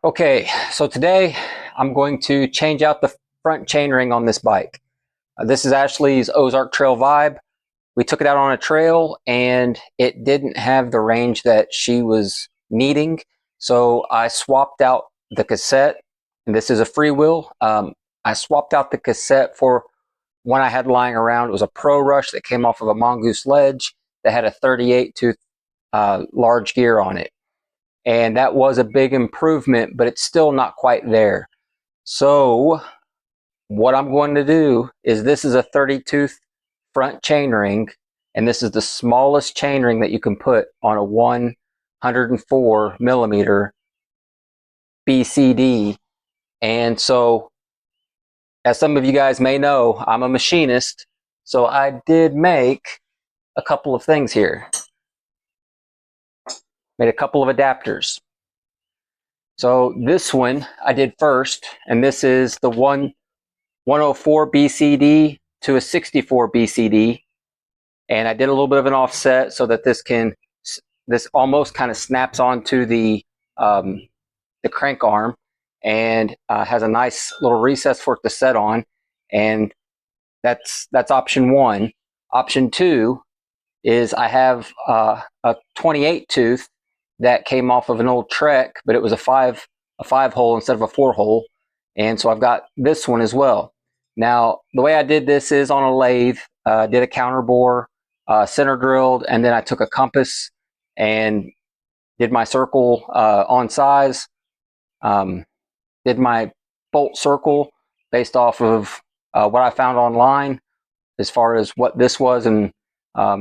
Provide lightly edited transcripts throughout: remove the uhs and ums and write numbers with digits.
Okay, so today I'm going to change out the front chainring on this bike. This is Ashley's Ozark Trail Vibe. We took it out on a trail and it didn't have the range that she was needing. So I swapped out the cassette, and this is a freewheel. I swapped out the cassette for one I had lying around. It was a Pro Rush that came off of a Mongoose ledge that had a 38 tooth large gear on it. And that was a big improvement, but it's still not quite there. So what I'm going to do is, this is a 30 tooth front chainring, and this is the smallest chainring that you can put on a 104 millimeter BCD. And so, as some of you guys may know, I'm a machinist, so I did make a couple of things here. Made a couple of adapters. So this one I did first, and this is the 104 BCD to a 64 BCD, and I did a little bit of an offset so that this almost kind of snaps onto the crank arm, and has a nice little recess for it to set on, and that's option one. Option two is I have a 28 tooth that came off of an old Trek, but it was a five hole instead of a 4 hole, and so I've got this one as well. Now the way I did this is on a lathe. Did a counter bore, center drilled, and then I took a compass and did my circle on size. Did my bolt circle based off of what I found online as far as what this was, and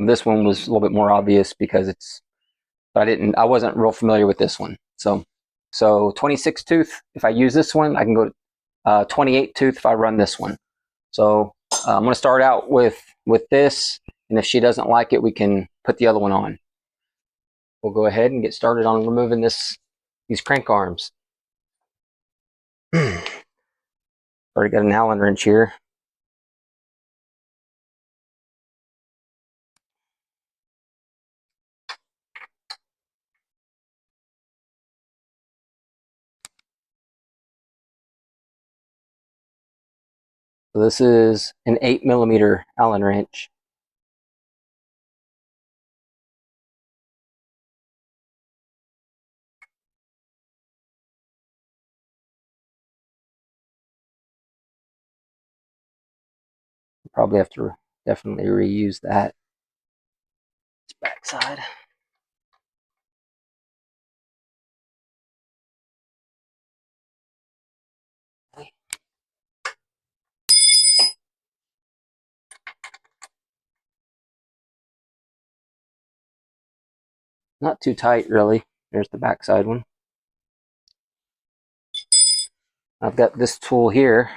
this one was a little bit more obvious because I wasn't real familiar with this one. So 26 tooth, if I use this one, I can go to 28 tooth if I run this one. So I'm going to start out with this, and if she doesn't like it, we can put the other one on. We'll go ahead and get started on removing these crank arms. Already got an Allen wrench here. So this is an 8 millimeter Allen wrench. Probably have to definitely reuse that. It's backside. Not too tight, really. There's the backside one. I've got this tool here.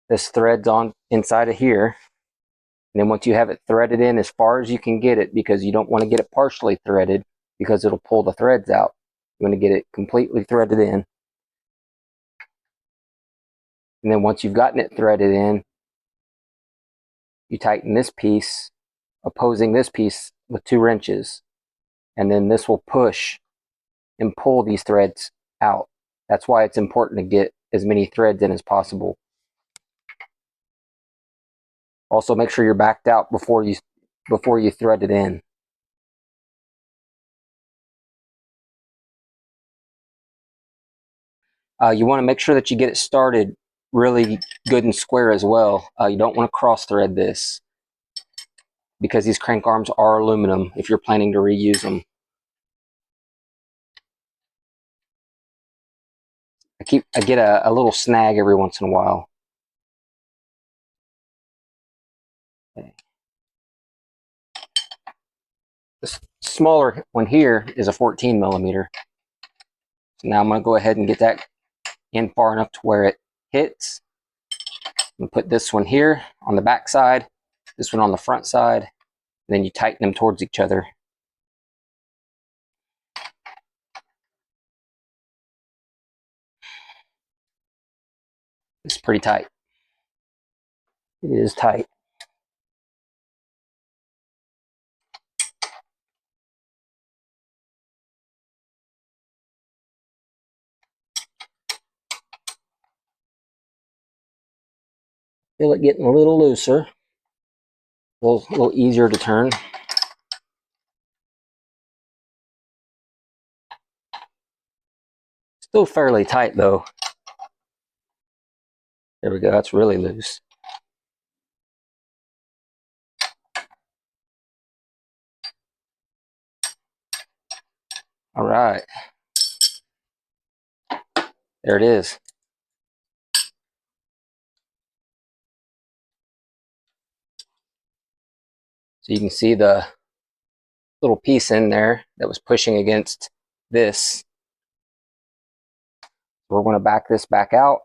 This thread's on inside of here. And then once you have it threaded in as far as you can get it, because you don't want to get it partially threaded because it'll pull the threads out. You want to get it completely threaded in. And then once you've gotten it threaded in, you tighten this piece, opposing this piece with 2 wrenches. And then this will push and pull these threads out. That's why it's important to get as many threads in as possible. Also, make sure you're backed out before you thread it in. You want to make sure that you get it started really good and square as well. You don't want to cross thread this, because these crank arms are aluminum if you're planning to reuse them. I get a little snag every once in a while. Okay. This smaller one here is a 14 millimeter. So now I'm going to go ahead and get that in far enough to where it hits. I'm going to put this one here on the back side, this one on the front side, and then you tighten them towards each other. It's pretty tight. It is tight. Feel it getting a little looser, a little easier to turn. Still fairly tight though. There we go, that's really loose. All right, there it is. So you can see the little piece in there that was pushing against this. We're going to back this back out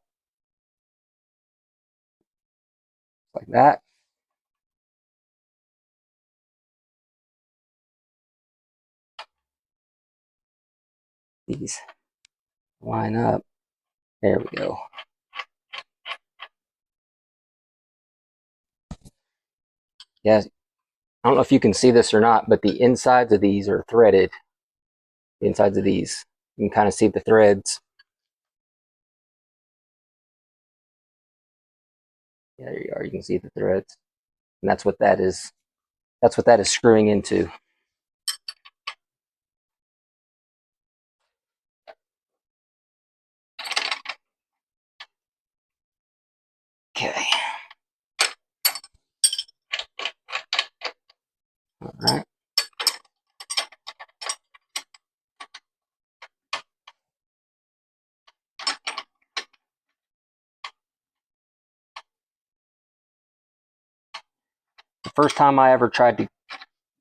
like that. These line up. There we go. Yeah, I don't know if you can see this or not, but the insides of these are threaded. The insides of these, you can kind of see the threads. Yeah, there you are. You can see the threads, and that's what that is. That's what that is screwing into. Okay. All right. The first time I ever tried to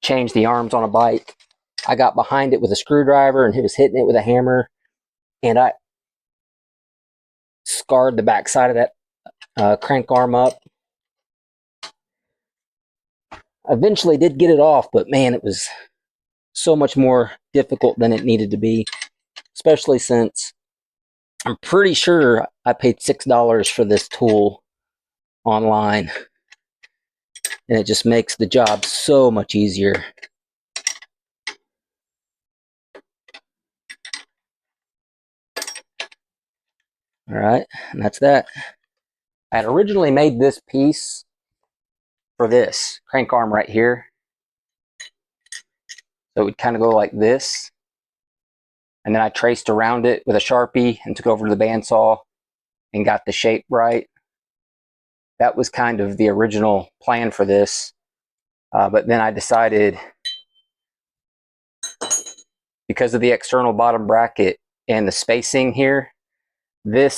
change the arms on a bike, I got behind it with a screwdriver and he was hitting it with a hammer, and I scarred the back side of that crank arm up. Eventually did get it off, but man, it was so much more difficult than it needed to be, especially since I'm pretty sure I paid $6 for this tool online, and it just makes the job so much easier. All right, and that's that. I had originally made this piece for this crank arm right here. So it would kind of go like this. And then I traced around it with a Sharpie and took it over to the bandsaw and got the shape right. That was kind of the original plan for this. But then I decided, because of the external bottom bracket and the spacing here, the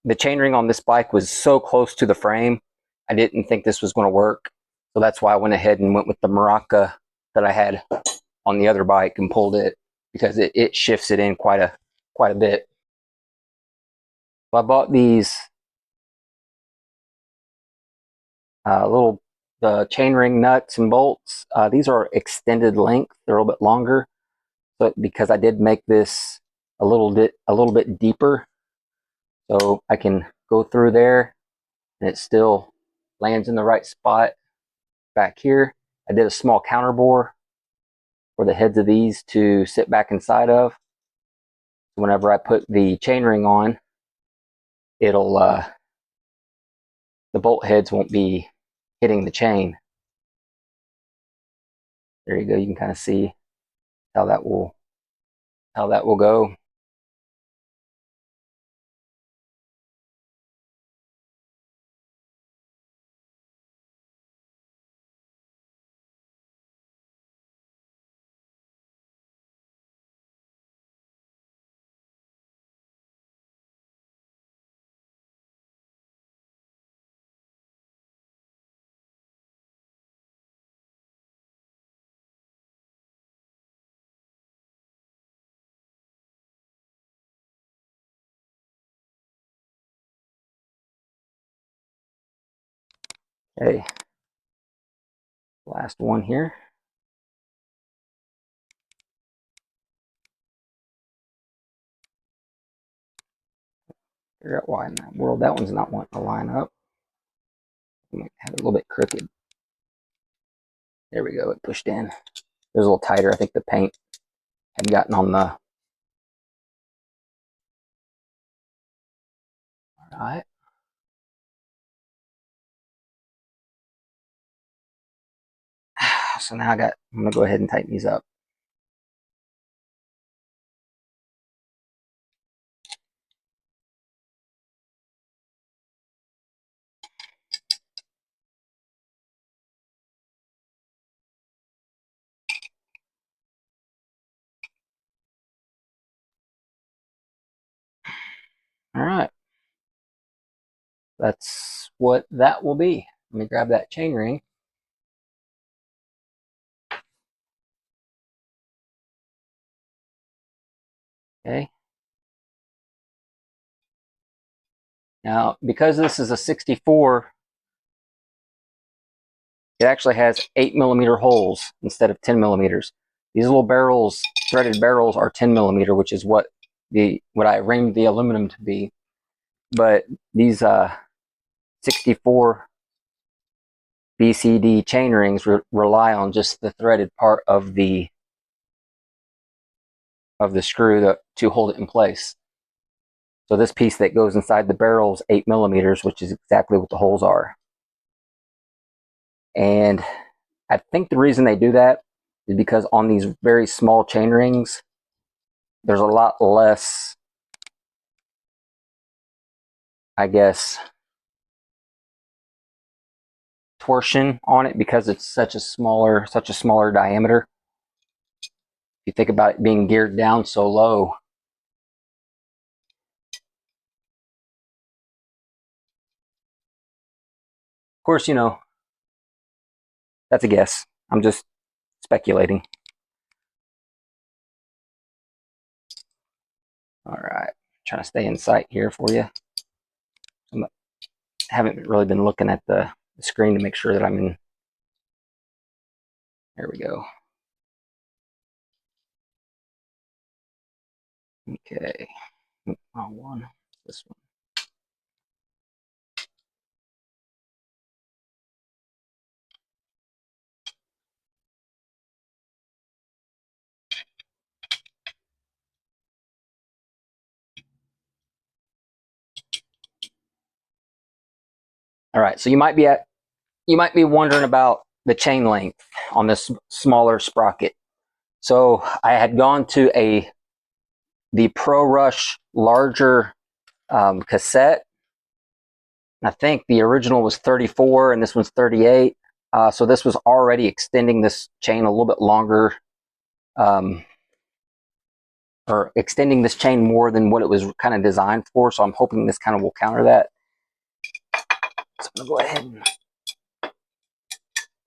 chainring on this bike was so close to the frame, I didn't think this was going to work. So that's why I went ahead and went with the Maraca that I had on the other bike and pulled it, because it shifts it in quite a bit. So I bought these the chainring nuts and bolts. These are extended length; they're a little bit longer, but because I did make this a little bit deeper, so I can go through there and it still lands in the right spot. Back here, I did a small counter bore for the heads of these to sit back inside of. Whenever I put the chainring on, it'll the bolt heads won't be hitting the chain. There you go. You can kind of see how that will go. Okay, last one here. Figure out why in that world that one's not wanting to line up. I might have it a little bit crooked. There we go, it pushed in. It was a little tighter. I think the paint had gotten on the... All right. So now I'm gonna go ahead and tighten these up. All right. That's what that will be. Let me grab that chain ring. Okay. Now, because this is a 64, it actually has 8mm holes instead of 10mm. These little barrels, threaded barrels, are 10mm, which is what I ringed the aluminum to be. But these 64 BCD chain rings rely on just the threaded part of the screw to hold it in place. So this piece that goes inside the barrel is 8mm, which is exactly what the holes are. And I think the reason they do that is because on these very small chain rings, there's a lot less, I guess, torsion on it because it's such a smaller diameter. If you think about it being geared down so low. Of course, you know, that's a guess. I'm just speculating. All right, trying to stay in sight here for you. I haven't really been looking at the screen to make sure that I'm in. There we go. Okay, wrong one. This one. All right, so you might be wondering about the chain length on this smaller sprocket. So I had gone to the Pro Rush larger cassette. I think the original was 34 and this one's 38. So this was already extending this chain a little bit longer, or extending this chain more than what it was kind of designed for. So I'm hoping this kind of will counter that. So I'm gonna go ahead and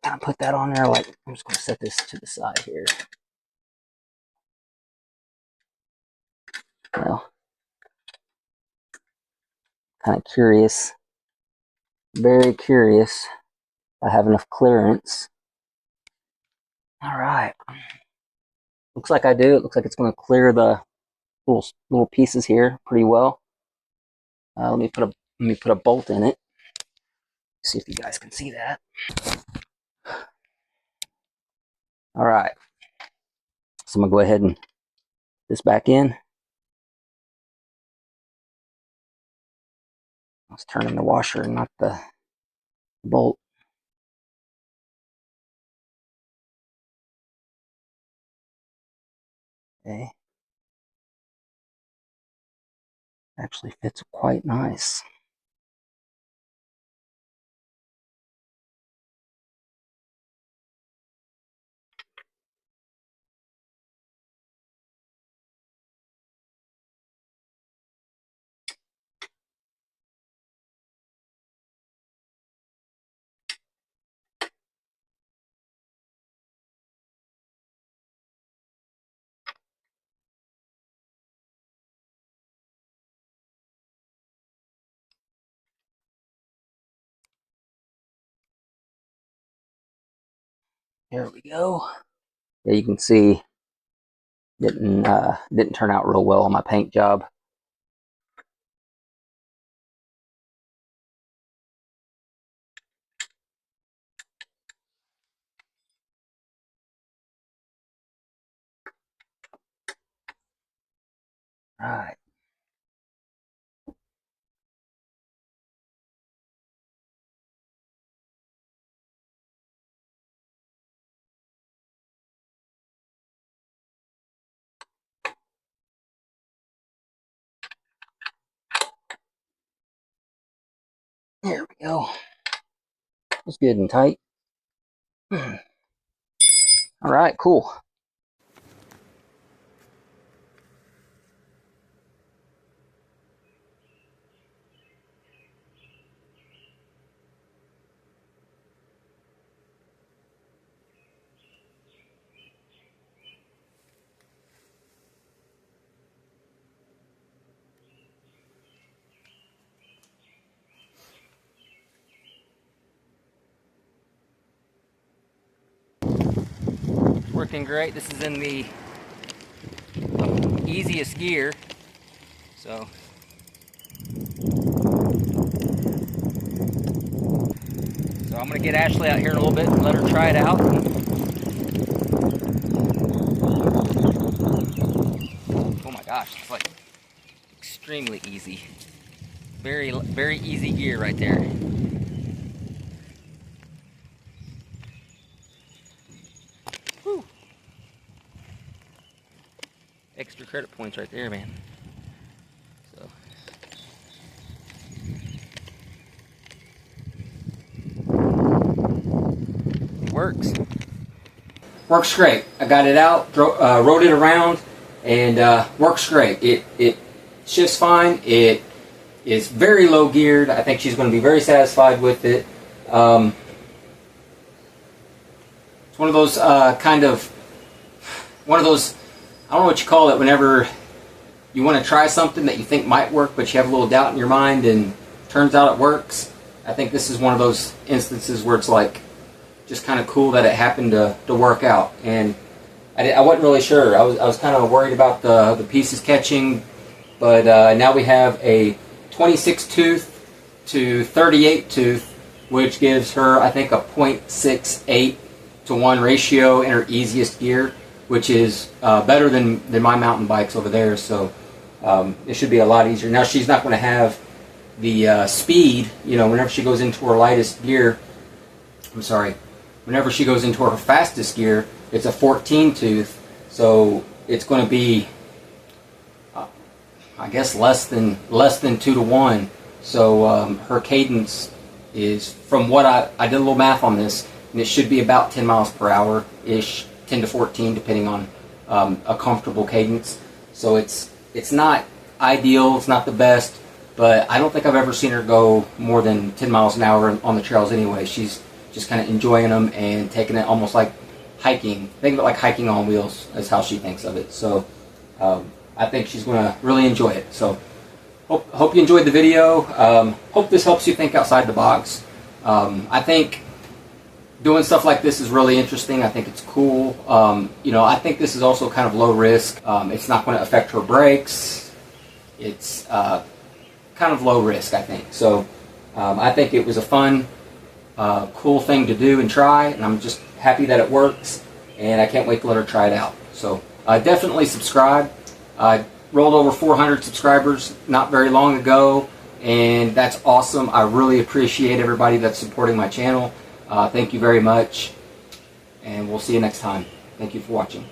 kind of put that on there. Like, I'm just gonna set this to the side here. Well, kind of curious, very curious. I have enough clearance. All right. Looks like I do. It looks like it's going to clear the little pieces here pretty well. Let me put a bolt in it. See if you guys can see that. All right. So I'm gonna go ahead and put this back in. Let's turn in the washer and not the bolt. Okay. Actually fits quite nice. There we go. Yeah, you can see didn't turn out real well on my paint job. All right. There we go. It's good and tight. All right, cool. Working great. This is in the easiest gear. So I'm gonna get Ashley out here in a little bit and let her try it out. Oh my gosh, it's like extremely easy. Very, very easy gear right there. Whew. Extra credit points right there, man. So. It works. Works great. I got it out, rode it around, and works great. It shifts fine. It is very low geared. I think she's going to be very satisfied with it. It's one of those I don't know what you call it, whenever you want to try something that you think might work, but you have a little doubt in your mind, and turns out it works. I think this is one of those instances where it's like just kind of cool that it happened to work out. And I wasn't really sure. I was kind of worried about the pieces catching, but now we have a 26 tooth to 38 tooth, which gives her, I think, a 0.68 to 1 ratio in her easiest gear, which is better than my mountain bikes over there. So it should be a lot easier. Now she's not going to have the speed, whenever she goes into her lightest gear. Whenever she goes into her fastest gear, it's a 14 tooth, so it's going to be, I guess, less than 2 to 1. So her cadence is, from what I did a little math on this, and it should be about 10 miles per hour ish, 10 to 14, depending on a comfortable cadence. So it's not ideal, it's not the best, but I don't think I've ever seen her go more than 10 miles an hour on the trails anyway. She's just kind of enjoying them and taking it almost like hiking. Think of it like hiking on wheels, is how she thinks of it. So I think she's going to really enjoy it. So hope you enjoyed the video. Hope this helps you think outside the box. I think doing stuff like this is really interesting. I think it's cool. I think this is also kind of low risk. It's not going to affect her brakes. It's kind of low risk, I think. So I think it was a fun, cool thing to do and try, and I'm just happy that it works, and I can't wait to let her try it out. So definitely subscribe. I rolled over 400 subscribers not very long ago, and that's awesome. I really appreciate everybody that's supporting my channel. Thank you very much, and we'll see you next time. Thank you for watching.